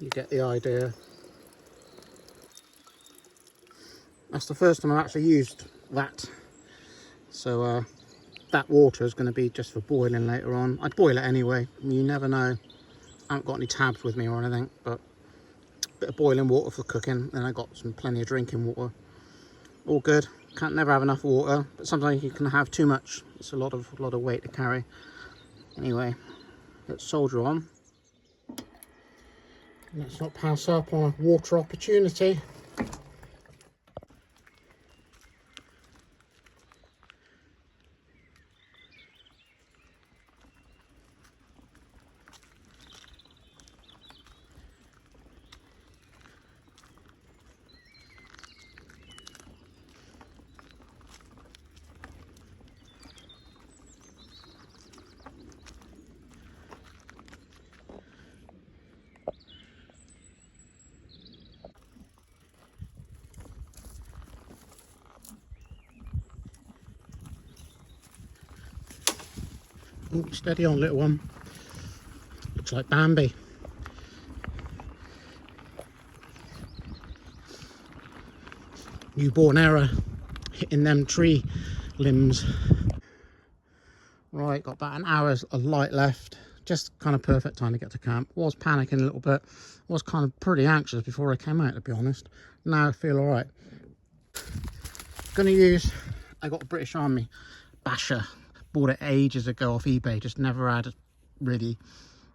You get the idea. That's the first time I've actually used that. So that water is going to be just for boiling later on. I'd boil it anyway. You never know. I haven't got any tabs with me or anything, but a bit of boiling water for cooking. Then I got plenty of drinking water. All good. Can't never have enough water, but sometimes you can have too much. It's a lot of weight to carry. Anyway, let's soldier on. Let's not pass up on a water opportunity. Ooh, steady on, little one. Looks like Bambi. Newborn error hitting them tree limbs. Right, got about an hour's of light left. Just kind of perfect time to get to camp. Was panicking a little bit. Was kind of pretty anxious before I came out, to be honest. Now I feel all right. Gonna use, I got a British Army Basha. Bought it ages ago off eBay. Just never had really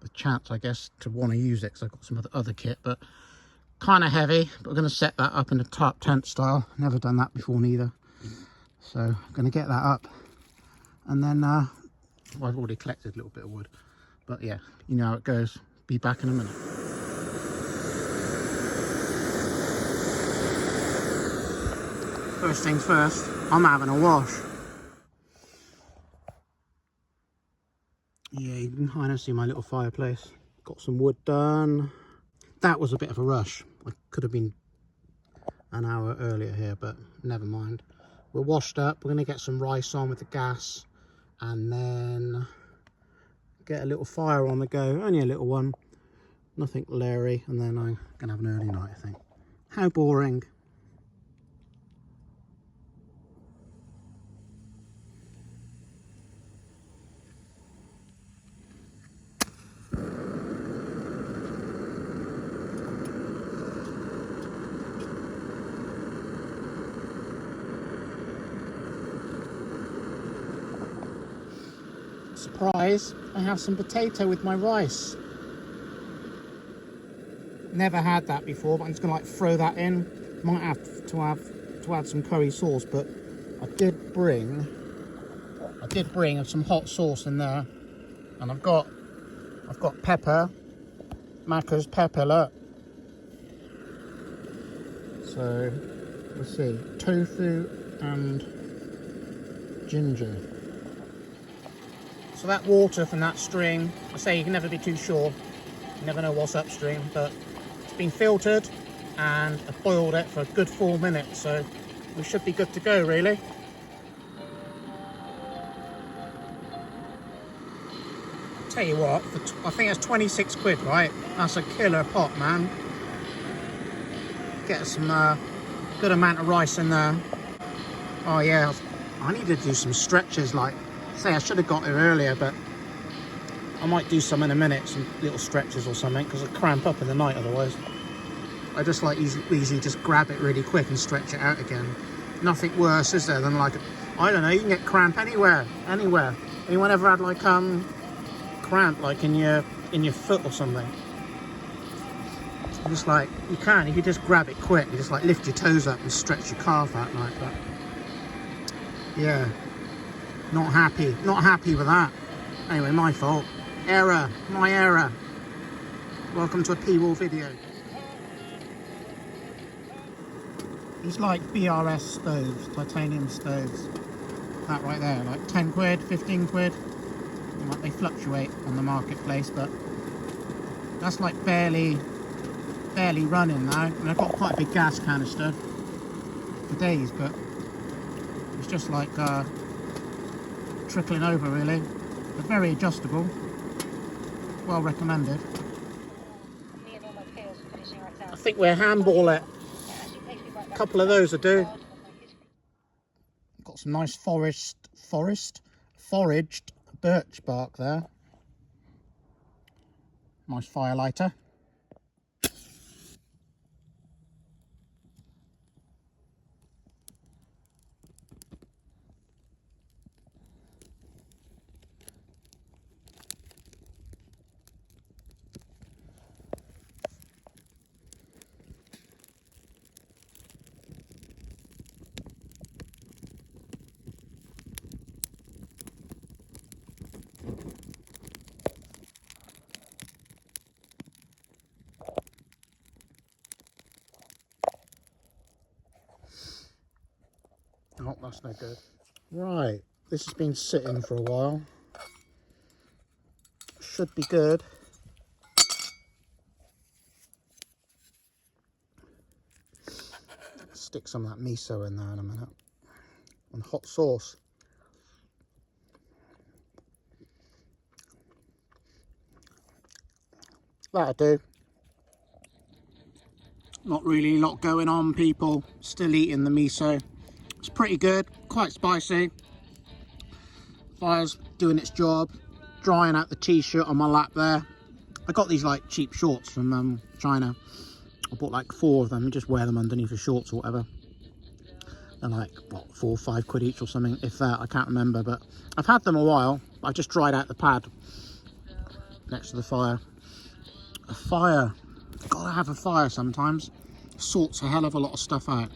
a chance, I guess, to want to use it because I've got some other kit, but kind of heavy. But we're going to set that up in a tarp tent style. Never done that before neither. So I'm going to get that up, and then well, I've already collected a little bit of wood, but yeah, you know how it goes. Be back in a minute. First things first, I'm having a wash. Yeah, you can kind of see my little fireplace. Got some wood done. That was a bit of a rush. I could have been an hour earlier here, but never mind. We're washed up. We're going to get some rice on with the gas, and then get a little fire on the go. Only a little one. Nothing leery. And then I'm going to have an early night, I think. How boring. Surprise, I have some potato with my rice. Never had that before, but I'm just gonna like throw that in. Might have to add some curry sauce, but I did bring some hot sauce in there, and I've got pepper, Macca's pepper, look. So let's see, tofu and ginger. So that water from that string, I say you can never be too sure. You never know what's upstream, but it's been filtered and I boiled it for a good 4 minutes, so we should be good to go, really. Tell you what, I think it's 26 quid, right? That's a killer pot, man. Get some good amount of rice in there. Oh yeah, I need to do some stretches, like, say I should have got here earlier, but I might do some in a minute, some little stretches or something, because I cramp up in the night otherwise. I just like easy just grab it really quick and stretch it out again. Nothing worse, is there, than like, I don't know, you can get cramp anywhere. Anyone ever had like cramp like in your foot or something? Just like, you just grab it quick, you just like lift your toes up and stretch your calf out like that. Yeah, not happy with that. Anyway, my fault. My error. Welcome to a P-Wall video. It's like BRS stoves, titanium stoves. That right there, like 10 quid, 15 quid. They fluctuate on the marketplace, but that's like barely running now. And I've got quite a big gas canister for days, but it's just like trickling over, really. They're very adjustable. Well recommended. Me and all my tails think we'll handball it. A couple of those will do. Got some nice foraged birch bark there. Nice fire lighter. Oh, that's no good. Right, this has been sitting for a while. Should be good. Stick some of that miso in there in a minute. And hot sauce. That'll do. Not really a lot going on, people. Still eating the miso. It's pretty good, quite spicy. Fire's doing its job. Drying out the t-shirt on my lap there. I got these like cheap shorts from China. I bought like 4 of them. You just wear them underneath your shorts or whatever. They're like, what, 4 or 5 quid each or something, if that, I can't remember. But I've had them a while. I just dried out the pad next to the fire. A fire. Gotta have a fire sometimes. Sorts a hell of a lot of stuff out.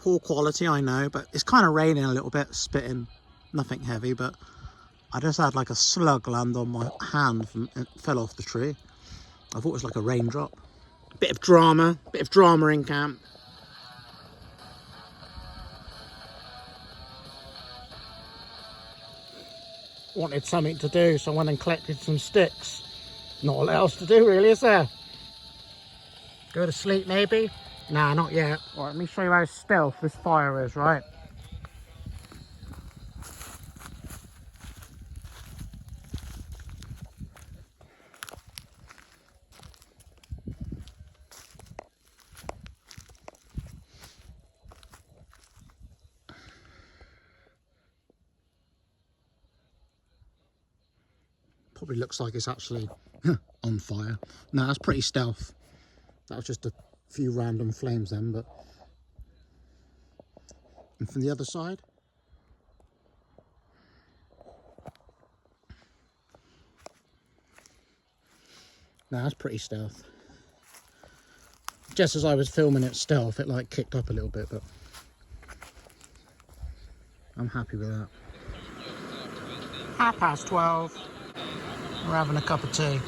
Poor quality, I know, but it's kind of raining a little bit, spitting, nothing heavy, but I just had like a slug land on my hand from it fell off the tree. I thought it was like a raindrop. Bit of drama in camp. Wanted something to do, so I went and collected some sticks. Not a lot else to do really, is there? Go to sleep maybe? Nah, not yet. Right, let me show you how stealth this fire is, right? Probably looks like it's actually on fire. No, that's pretty stealth. That was just a few random flames then, but... And from the other side... No, that's pretty stealth. Just as I was filming it stealth, it like kicked up a little bit, but... I'm happy with that. 12:30. We're having a cup of tea.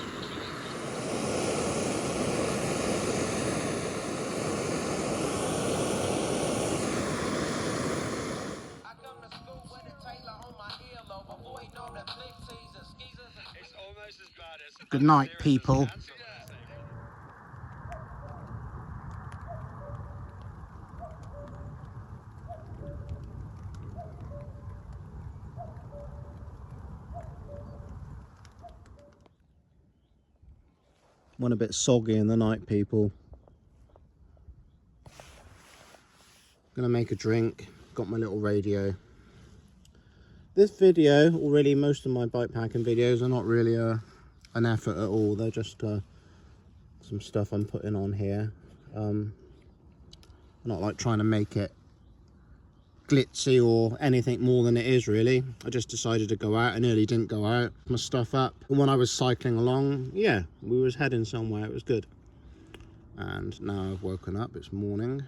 Good night, people. Went a bit soggy in the night, people. Gonna make a drink. Got my little radio. This video, or really most of my bike packing videos, are not really an effort at all. They're just some stuff I'm putting on here. Not like trying to make it glitzy or anything more than it is really. I just decided to go out. I nearly didn't go out. My stuff up. And when I was cycling along, yeah, we was heading somewhere. It was good. And now I've woken up. It's morning.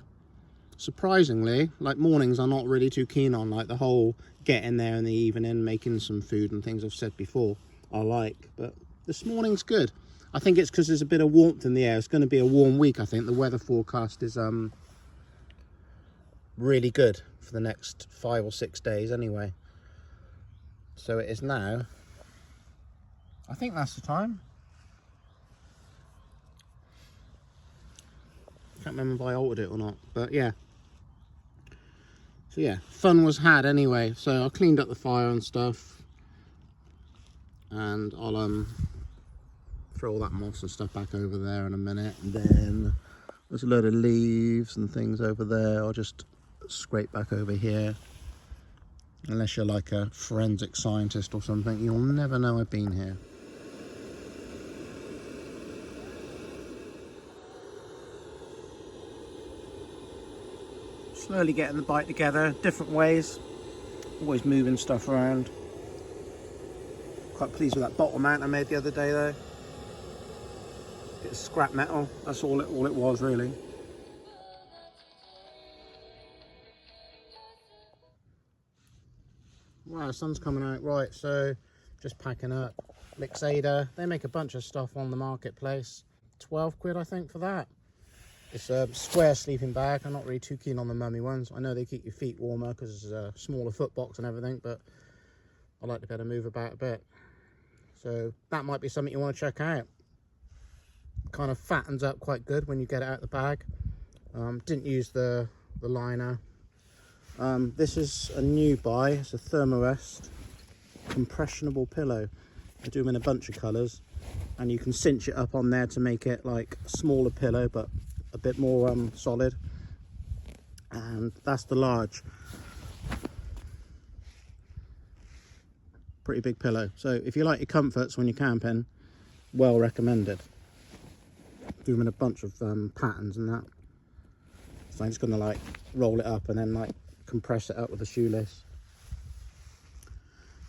Surprisingly, like mornings I'm not really too keen on, like the whole getting there in the evening, making some food and things I've said before I like, but this morning's good. I think it's because there's a bit of warmth in the air. It's going to be a warm week. I think the weather forecast is really good for the next 5 or 6 days anyway. So it is now, I think that's the time. Can't remember if I altered it or not, but yeah. So yeah, fun was had anyway. So I cleaned up the fire and stuff, and I'll throw all that moss and stuff back over there in a minute. And then there's a load of leaves and things over there. I'll just scrape back over here. Unless you're like a forensic scientist or something, you'll never know I've been here. Slowly getting the bike together, different ways. Always moving stuff around. Quite pleased with that bottle mount I made the other day though. Bit of scrap metal, that's all it was really. Wow, the sun's coming out. Right, so just packing up. Lixada, they make a bunch of stuff on the marketplace. 12 quid I think for that. It's a square sleeping bag. I'm not really too keen on the mummy ones. I know they keep your feet warmer because it's a smaller foot box and everything, but I like to be able to move about a bit. So that might be something you want to check out. Kind of fattens up quite good when you get it out of the bag. Didn't use the liner. This is a new buy. It's a Thermarest compressionable pillow. I do them in a bunch of colours, and you can cinch it up on there to make it like a smaller pillow but a bit more solid. And that's the large. Pretty big pillow. So if you like your comforts when you're camping, well recommended. Do them in a bunch of patterns and that. So I'm just gonna like roll it up and then like compress it up with a shoelace.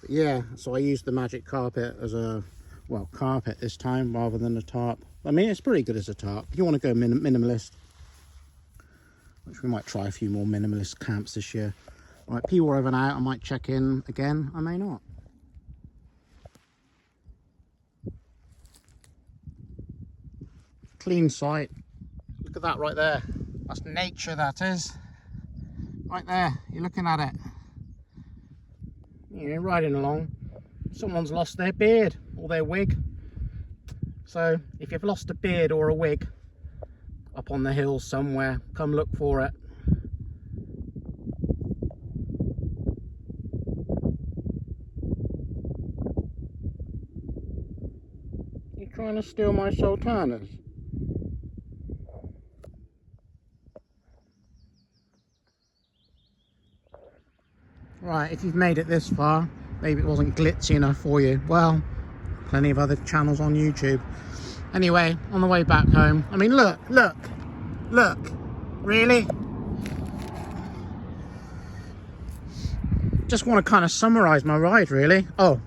But yeah, so I used the magic carpet as a, well, carpet this time rather than a tarp. I mean, it's pretty good as a tarp. If you want to go minimalist, which we might try a few more minimalist camps this year. Right, people are over and out. I might check in again. I may not. Clean site. Look at that right there. That's nature, that is. Right there, you're looking at it. You're riding along. Someone's lost their beard or their wig. So if you've lost a beard or a wig up on the hills somewhere, come look for it. You're trying to steal my sultanas. Right, if you've made it this far, maybe it wasn't glitzy enough for you. Well, plenty of other channels on YouTube. Anyway, on the way back home, I mean, look, really? Just want to kind of summarize my ride, really. Oh,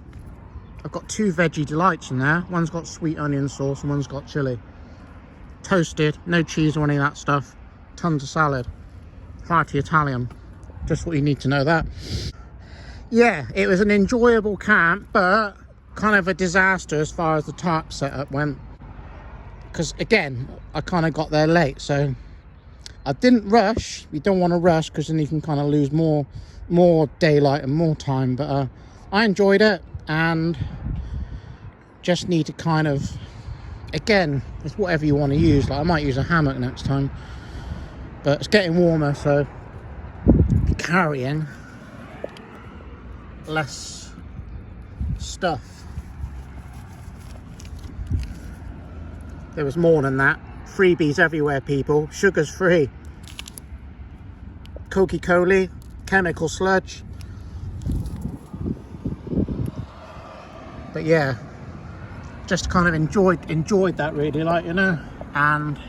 I've got 2 veggie delights in there. One's got sweet onion sauce and one's got chili. Toasted, no cheese or any of that stuff. Tons of salad. Hearty Italian. Just what you need to know that. Yeah, it was an enjoyable camp, but kind of a disaster as far as the tarp setup went. Because again, I kind of got there late, so I didn't rush. You don't want to rush because then you can kind of lose more daylight and more time. But I enjoyed it, and just need to kind of, again, it's whatever you want to use. Like I might use a hammock next time, but it's getting warmer, so carrying less stuff. There was more than that. Freebies everywhere, people. Sugar's free. Coca-Cola, chemical sludge. But yeah, just kind of enjoyed that really, like, you know. And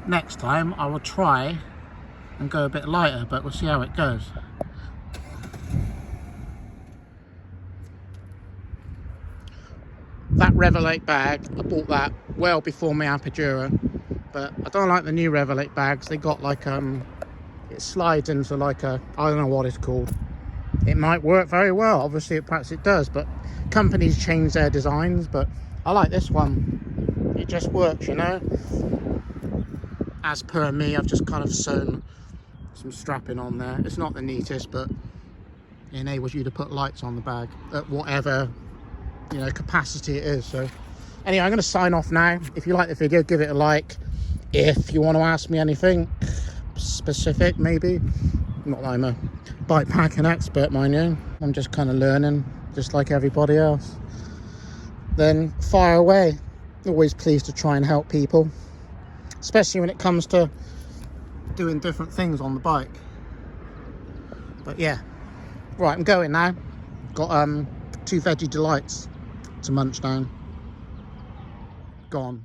next time I will try and go a bit lighter, but we'll see how it goes. That Revelate bag, I bought that well before my Apidura, but I don't like the new Revelate bags. They got like it slides into like a, I don't know what it's called. It might work very well, obviously perhaps it does, but companies change their designs. But I like this one. It just works, you know. As per me, I've just kind of sewn some strapping on there. It's not the neatest, but it enables you to put lights on the bag at whatever, you know, capacity it is. So anyway, I'm going to sign off now. If you like the video, give it a like. If you want to ask me anything specific, maybe, not that I'm a bike packing expert, mind you, I'm just kind of learning just like everybody else, then fire away. Always pleased to try and help people, especially when it comes to doing different things on the bike. But yeah, right, I'm going now. Got 2 veggie delights to munch down. Gone.